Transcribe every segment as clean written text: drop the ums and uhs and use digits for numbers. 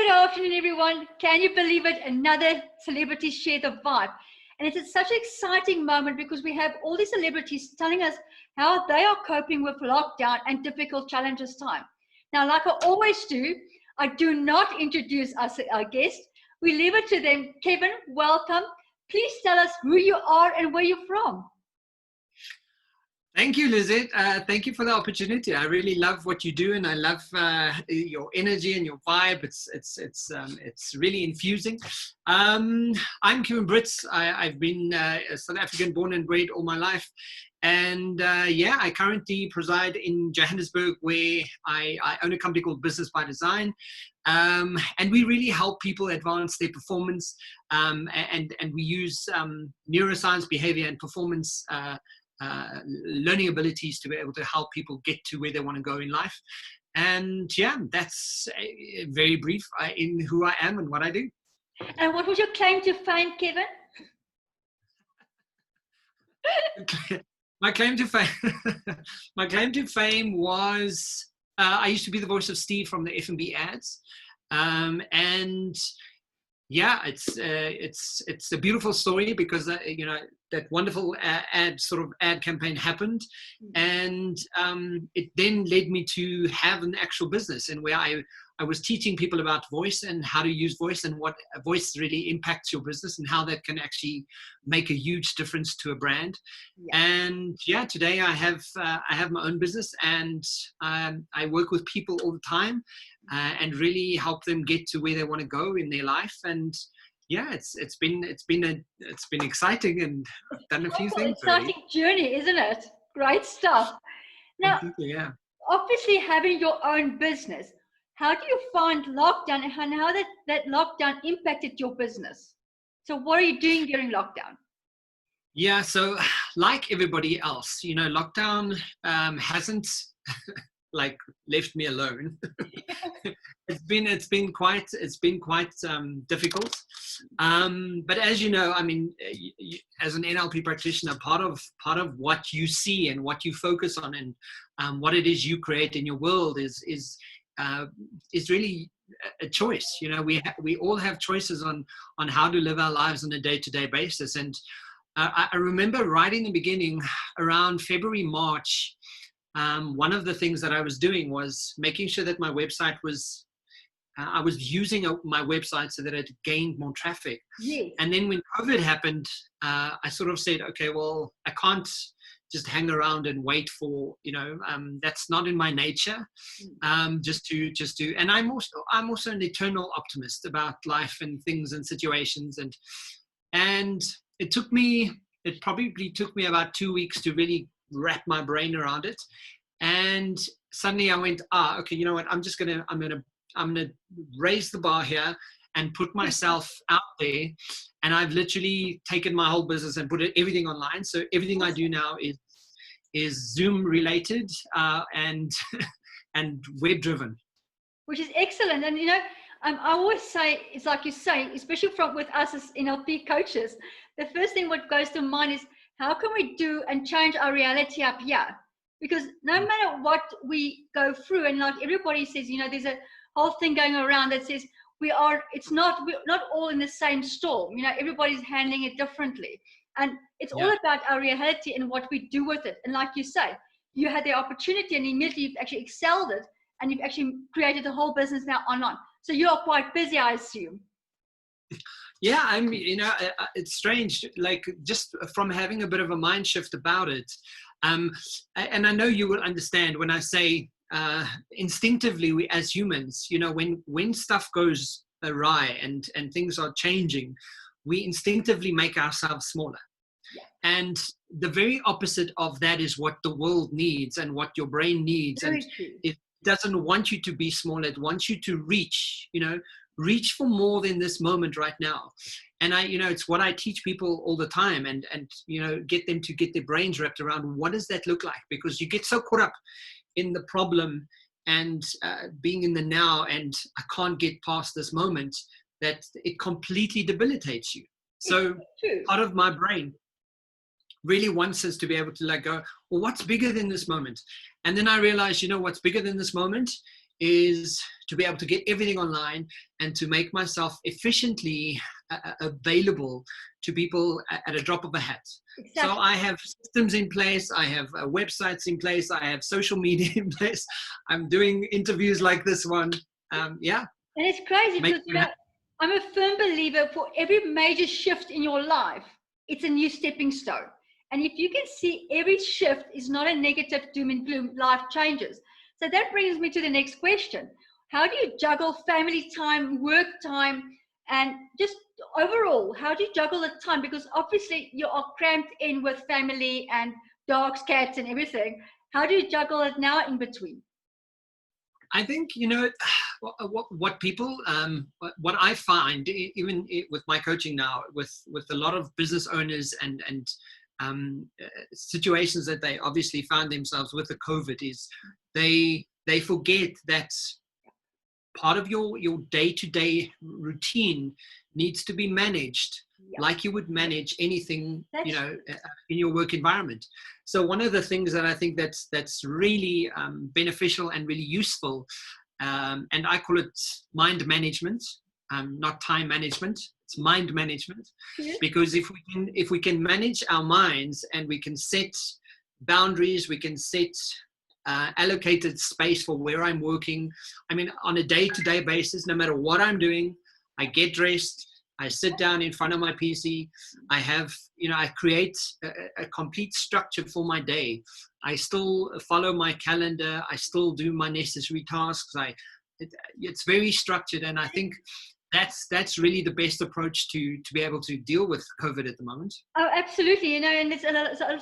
Good afternoon, everyone. Can you believe it? Another celebrity share the vibe. And it's such an exciting moment because we have all these celebrities telling us how they are coping with lockdown and difficult challenges time. Now, like I always do, I do not introduce our guest. We leave it to them. Kevin, welcome. Please tell us who you are and where you're from. Thank you, Lizette. Thank you for the opportunity. I really love what you do, and I love your energy and your vibe. It's really infusing. I'm Kevin Britz. I've been a South African born and bred all my life, and I currently preside in Johannesburg, where I own a company called Business by Design, and we really help people advance their performance, and we use neuroscience, behavior, and performance. Learning abilities to be able to help people get to where they want to go in life. And yeah, that's very brief in who I am and what I do. And what was your claim to fame, Kevin? My claim to fame was I used to be the voice of Steve from the F&B ads, and yeah, it's a beautiful story because that wonderful ad campaign happened, and it then led me to have an actual business, and where I was teaching people about voice and how to use voice and what voice really impacts your business and how that can actually make a huge difference to a brand. Yeah. And yeah, today I have my own business, and I work with people all the time and really help them get to where they want to go in their life. And yeah, it's been exciting, and I've done a few things. Exciting journey, isn't it? Great stuff. Now, yeah. Obviously, having your own business, how do you find lockdown and how that lockdown impacted your business? So what are you doing during lockdown? Yeah, so like everybody else, lockdown hasn't left me alone. It's been quite difficult. But as you know, I mean, as an NLP practitioner, part of what you see and what you focus on and what it is you create in your world is really a choice. We all have choices on how to live our lives on a day-to-day basis. And I remember right in the beginning, around February, March, one of the things that I was doing was making sure that my website was, I was using my website so that it gained more traffic. Yes. And then when COVID happened, I sort of said, okay, well, I can't just hang around and wait for, that's not in my nature. Just to, and I'm also an eternal optimist about life and things and situations. And it probably took me about 2 weeks to really wrap my brain around it. And suddenly I went, okay, you know what? I'm gonna raise the bar here and put myself out there. And I've literally taken my whole business and put everything online. So everything I do now is Zoom related and web driven. Which is excellent. And I always say, it's like you say, especially with us as NLP coaches, the first thing what goes to mind is, how can we do and change our reality up here? Because no matter what we go through, and like everybody says, there's a whole thing going around that says we're not all in the same storm. Everybody's handling it differently. And it's all about our reality and what we do with it. And like you say, you had the opportunity and immediately you've actually excelled it, and you've actually created a whole business now online. So you are quite busy, I assume. Yeah, I mean, it's strange, like just from having a bit of a mind shift about it. And I know you will understand when I say instinctively, we as humans, when stuff goes awry and things are changing, we instinctively make ourselves smaller. Yeah. And the very opposite of that is what the world needs and what your brain needs. Very true. It doesn't want you to be small. It wants you to reach for more than this moment right now. And it's what I teach people all the time, and get them to get their brains wrapped around what does that look like? Because you get so caught up in the problem and being in the now, and I can't get past this moment, that it completely debilitates you. So part of my brain really wants us to be able to let go, well, what's bigger than this moment? And then I realized, what's bigger than this moment is to be able to get everything online and to make myself efficiently available to people at a drop of a hat. Exactly. So I have systems in place, I have websites in place, I have social media in place. I'm doing interviews like this one. Yeah. And it's crazy because I'm a firm believer for every major shift in your life, it's a new stepping stone. And if you can see every shift is not a negative doom and gloom, life changes. So that brings me to the next question. How do you juggle family time, work time, and just overall, how do you juggle the time? Because obviously you are cramped in with family and dogs, cats, and everything. How do you juggle it now in between? I think, what people, what I find, even with my coaching now, with a lot of business owners and situations that they obviously found themselves with the COVID, is they forget that part of your day-to-day routine needs to be managed like you would manage anything, in your work environment. So one of the things that I think that's really beneficial and really useful, and I call it mind management, not time management. It's mind management, because if we can manage our minds and we can set boundaries, we can set allocated space for where I'm working. I mean, on a day-to-day basis, no matter what I'm doing, I get dressed, I sit down in front of my PC, I create a complete structure for my day. I still follow my calendar, I still do my necessary tasks. It's very structured, and I think that's really the best approach to be able to deal with COVID at the moment. Oh, absolutely. And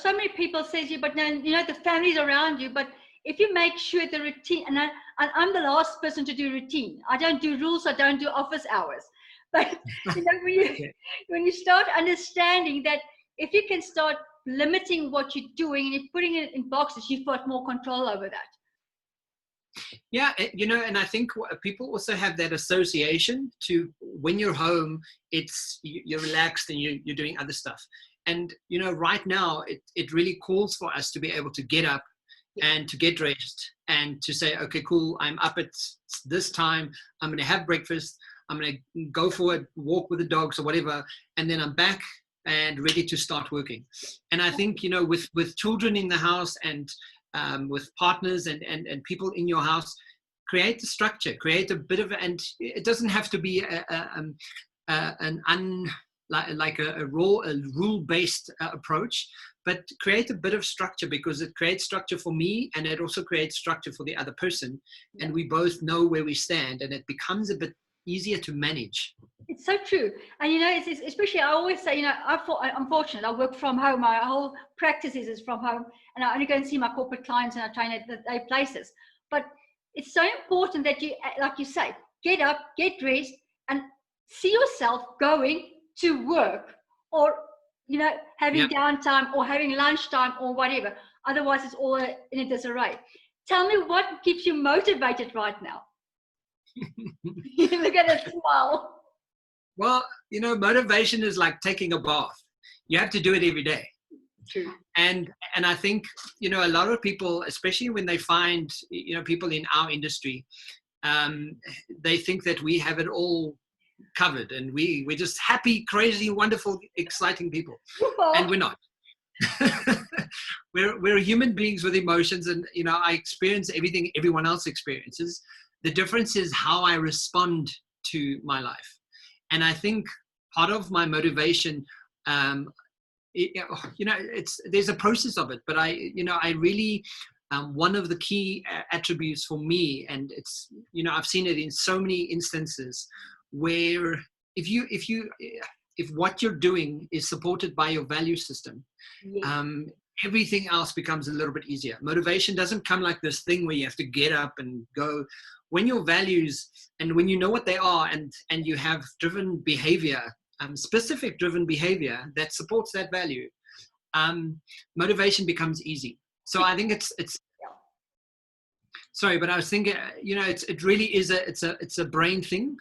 so many people say to you, but now, the family's around you, but if you make sure the routine, and I'm the last person to do routine. I don't do rules, I don't do office hours. But when you start understanding that if you can start limiting what you're doing and you're putting it in boxes, you've got more control over that. Yeah, and I think people also have that association to when you're home, you're relaxed and you're doing other stuff. And, right now, it really calls for us to be able to get up and to get dressed and to say, okay, cool, I'm up at this time, I'm going to have breakfast, I'm going to go for a walk with the dogs or whatever, and then I'm back and ready to start working. And I think, with children in the house and with partners and people in your house, create a structure, create a bit of, and it doesn't have to be a rule-based approach, but create a bit of structure, because it creates structure for me and it also creates structure for the other person. And we both know where we stand, and it becomes a bit easier to manage. It's so true. And it's especially, I always say, I'm fortunate, I work from home, my whole practice is from home, and I only go and see my corporate clients and I train at their places. But it's so important that you, like you say, get up, get dressed, and see yourself going to work, or having downtime or having lunchtime or whatever. Otherwise, it's all in a disarray. Tell me what keeps you motivated right now. Look at it smile. Well, motivation is like taking a bath. You have to do it every day. True. And I think, a lot of people, especially when they find, people in our industry, they think that we have it all covered and we're just happy, crazy, wonderful, exciting people. And we're not. we're human beings with emotions, and I experience everything everyone else experiences. The difference is how I respond to my life. And I think part of my motivation, there's a process of it, but I really, one of the key attributes for me, and it's, I've seen it in so many instances where if what you're doing is supported by your value system, everything else becomes a little bit easier. Motivation doesn't come like this thing where you have to get up and go. When your values, and when you know what they are, and you have driven behavior, specific driven behavior that supports that value, motivation becomes easy. So I think it's sorry, but I was thinking, it really is it's a brain thing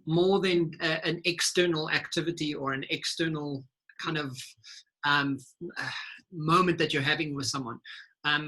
more than an external activity or an external kind of um, moment that you're having with someone.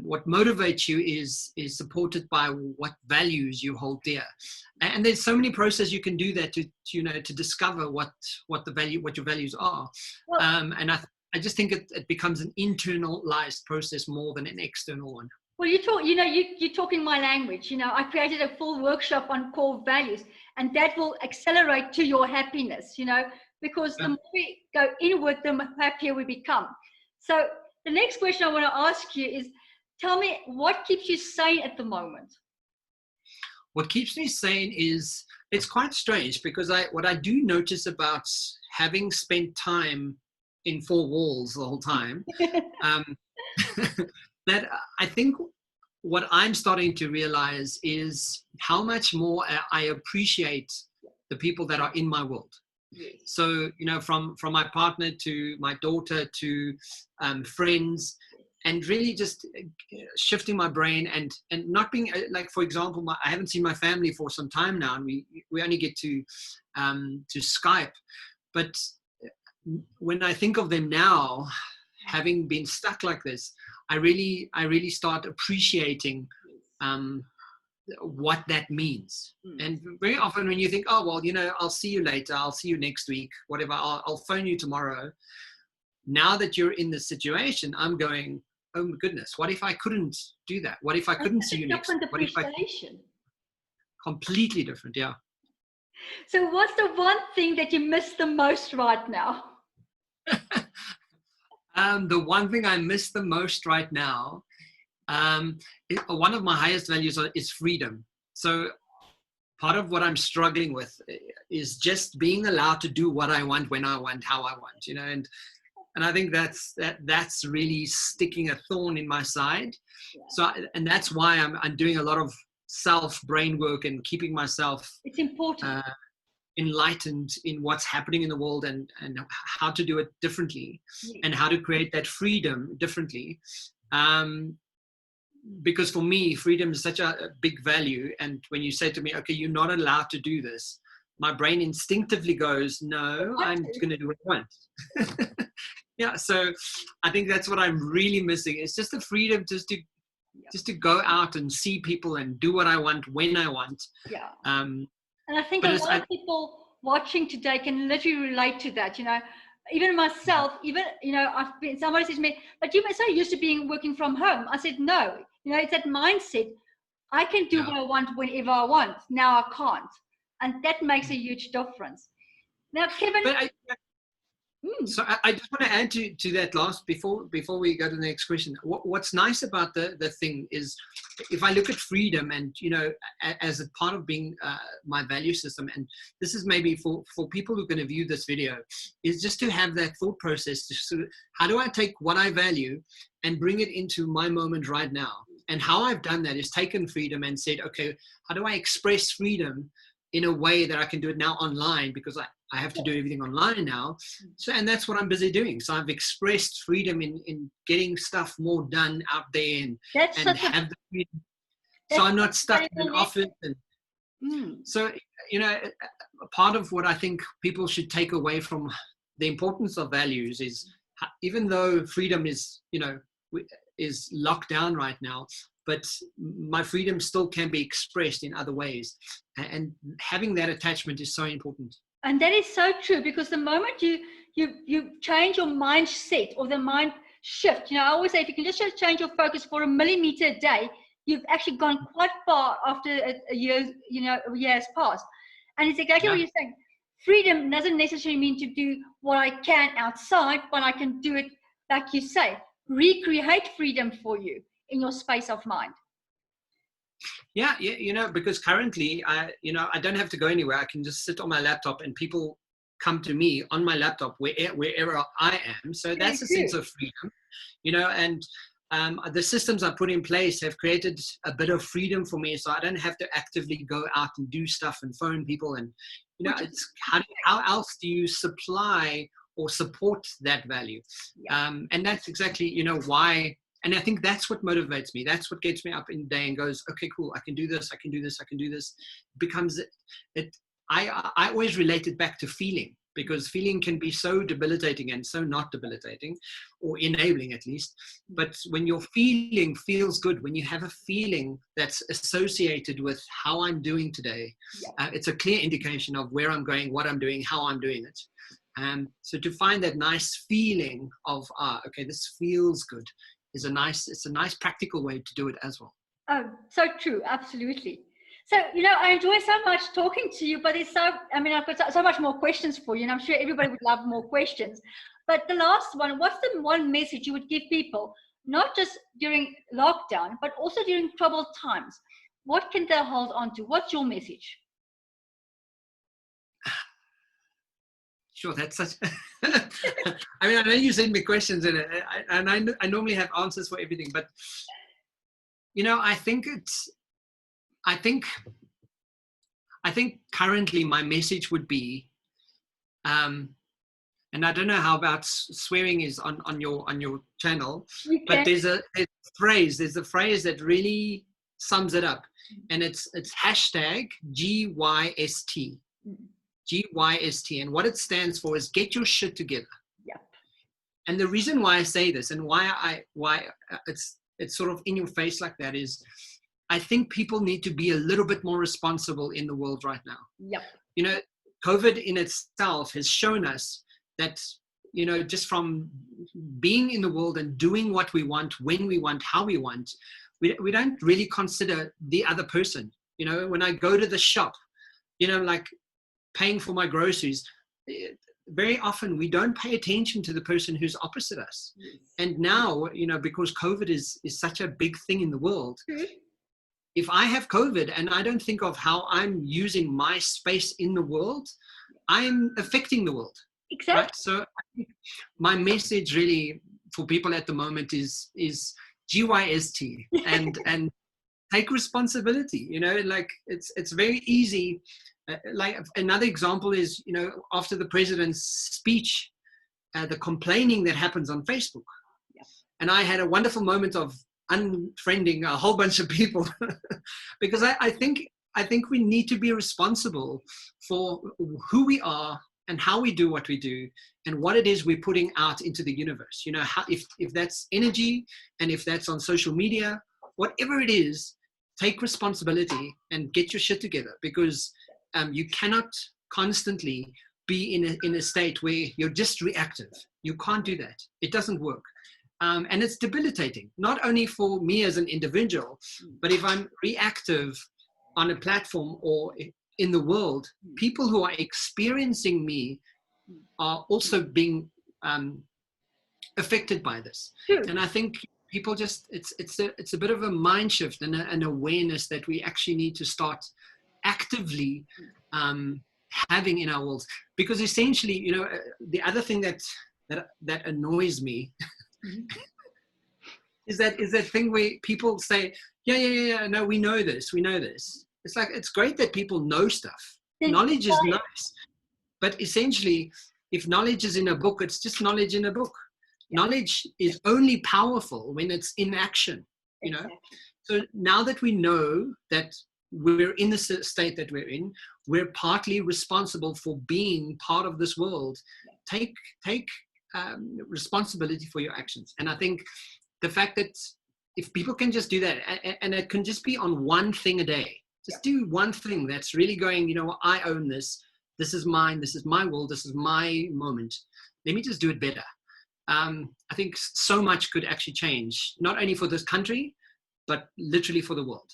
What motivates you is supported by what values you hold dear, and there's so many processes you can do that to discover what your values are. Well, And I just think it becomes an internalized process more than an external one. well, you're talking my language. I created a full workshop on core values, and that will accelerate to your happiness. Because the more we go inward, the happier we become. So the next question I want to ask you is, tell me, what keeps you sane at the moment? What keeps me sane is, it's quite strange, because what I do notice about having spent time in four walls the whole time, that I think what I'm starting to realize is how much more I appreciate the people that are in my world. Yes. So, from my partner to my daughter to friends, and really just shifting my brain and not being like, for example, I haven't seen my family for some time now, and we only get to Skype. But when I think of them now, having been stuck like this, I really start appreciating what that means. And very often when you think, oh, well, I'll see you later, I'll see you next week, whatever, I'll phone you tomorrow. Now that you're in this situation, I'm going, oh my goodness, what if I couldn't do that? What if I couldn't see you next week? What if completely different, yeah. So what's the one thing that you miss the most right now? The one thing I miss the most right now, one of my highest values is freedom. So part of what I'm struggling with is just being allowed to do what I want, when I want, how I want, and I think that's really sticking a thorn in my side. Yeah. So, and that's why I'm doing a lot of brain work and keeping myself, it's important, enlightened in what's happening in the world, and how to do it differently, and how to create that freedom differently. Because for me, freedom is such a big value. And when you say to me, okay, you're not allowed to do this, my brain instinctively goes, no, I'm going to do what I want. Yeah, so I think that's what I'm really missing. It's just the freedom just to go out and see people and do what I want when I want. Yeah. And I think a lot of people watching today can literally relate to that. Even myself, somebody says to me, but you're so used to working from home. I said, no, it's that mindset. I can do what I want whenever I want. Now I can't. And that makes a huge difference. Now, Kevin. So I just want to add to that last, before we go to the next question. What's nice about the thing is, if I look at freedom and, as a part of being my value system, and this is maybe for people who are going to view this video, is just to have that thought process to how do I take what I value and bring it into my moment right now? And how I've done that is taken freedom and said, okay, how do I express freedom in a way that I can do it now online, because I have to do everything online now. So, and that's what I'm busy doing. So I've expressed freedom in getting stuff more done out there, and have the freedom. So I'm not stuck in an office. And so, part of what I think people should take away from the importance of values is, even though freedom is locked down right now, but my freedom still can be expressed in other ways. And having that attachment is so important. And that is so true, because the moment you change your mindset, or the mind shift, I always say, if you can just change your focus for 1 millimeter a day, you've actually gone quite far after a year has passed. And it's exactly what you're saying. Freedom doesn't necessarily mean to do what I can outside, but I can do it, like you say, recreate freedom for you in your space of mind. Yeah, because currently, I don't have to go anywhere. I can just sit on my laptop, and people come to me on my laptop wherever I am. So that's a sense of freedom, and the systems I put in place have created a bit of freedom for me. So I don't have to actively go out and do stuff and phone people. And, it's how else do you supply or support that value? And that's exactly, why. And I think that's what motivates me. That's what gets me up in the day and goes, okay, cool, I can do this, I can do this, I can do this. I always relate it back to feeling. because feeling can be so debilitating and so not debilitating, or enabling at least. But when your feeling feels good, when you have a feeling that's associated with how I'm doing today, it's a clear indication of where I'm going, what I'm doing, how I'm doing it. So to find that nice feeling of, okay, this feels good, it's a nice practical way to do it as well. Oh, so true. Absolutely. So, I enjoy so much talking to you, but I've got so much more questions for you, and I'm sure everybody would love more questions. But the last one, what's the one message you would give people, not just during lockdown, but also during troubled times? What can they hold on to? What's your message? Sure, that's such. I mean, I know you send me questions, and I normally have answers for everything, but I think currently my message would be, and I don't know how about swearing is on your channel, but there's a phrase that really sums it up, and it's hashtag GYST. GYST, and what it stands for is get your shit together. Yep. And the reason why I say this and why it's sort of in your face like that is, I think people need to be a little bit more responsible in the world right now. Yep. COVID in itself has shown us that, just from being in the world and doing what we want, when we want, how we want, we don't really consider the other person. When I go to the shop, like paying for my groceries, very often we don't pay attention to the person who's opposite us. Yes. And now, because COVID is such a big thing in the world, if I have COVID and I don't think of how I'm using my space in the world, I'm affecting the world. Exactly. Right? So I think my message really for people at the moment is GYST and take responsibility. Like it's very easy. Like another example is, after the president's speech, the complaining that happens on Facebook. Yeah. And I had a wonderful moment of unfriending a whole bunch of people because I think we need to be responsible for who we are and how we do what we do and what it is we're putting out into the universe. How, if that's energy and if that's on social media, whatever it is, take responsibility and get your shit together, because you cannot constantly be in a state where you're just reactive. You can't do that. It doesn't work. And it's debilitating, not only for me as an individual, but if I'm reactive on a platform or in the world, people who are experiencing me are also being affected by this. Sure. And I think people just, it's a bit of a mind shift and an awareness that we actually need to start actively having in our worlds. Because essentially, the other thing that annoys me is that thing where people say, yeah, no, we know this. It's like, it's great that people know stuff. Knowledge is nice. But essentially, if knowledge is in a book, it's just knowledge in a book. Yeah. Knowledge is only powerful when it's in action, Exactly. So now that we know that we're in the state that we're in, we're partly responsible for being part of this world. Take responsibility for your actions. And I think the fact that if people can just do that, and it can just be on one thing a day, just do one thing that's really going, I own this. This is mine. This is my world. This is my moment. Let me just do it better. I think so much could actually change, not only for this country, but literally for the world.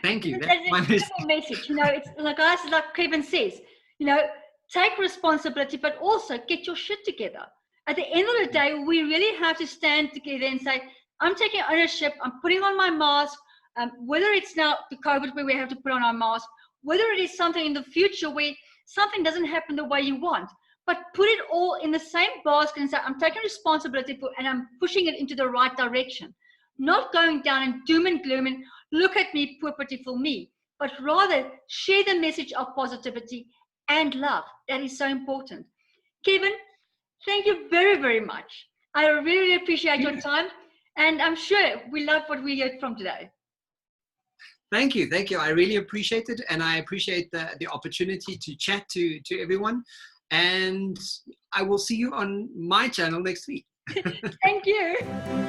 Thank you. That's my message. It's like Kevin says, take responsibility, but also get your shit together. At the end of the day, we really have to stand together and say, I'm taking ownership. I'm putting on my mask. Whether it's now the COVID where we have to put on our mask, whether it is something in the future where something doesn't happen the way you want, but put it all in the same basket and say, I'm taking responsibility for, and I'm pushing it into the right direction. Not going down and doom and gloom and look at me, poor pitiful me, but rather share the message of positivity and love. That is so important. Kevin, thank you very, very much. I really appreciate your time, and I'm sure we love what we heard from today. Thank you. Thank you. I really appreciate it. And I appreciate the opportunity to chat to everyone. And I will see you on my channel next week. Thank you.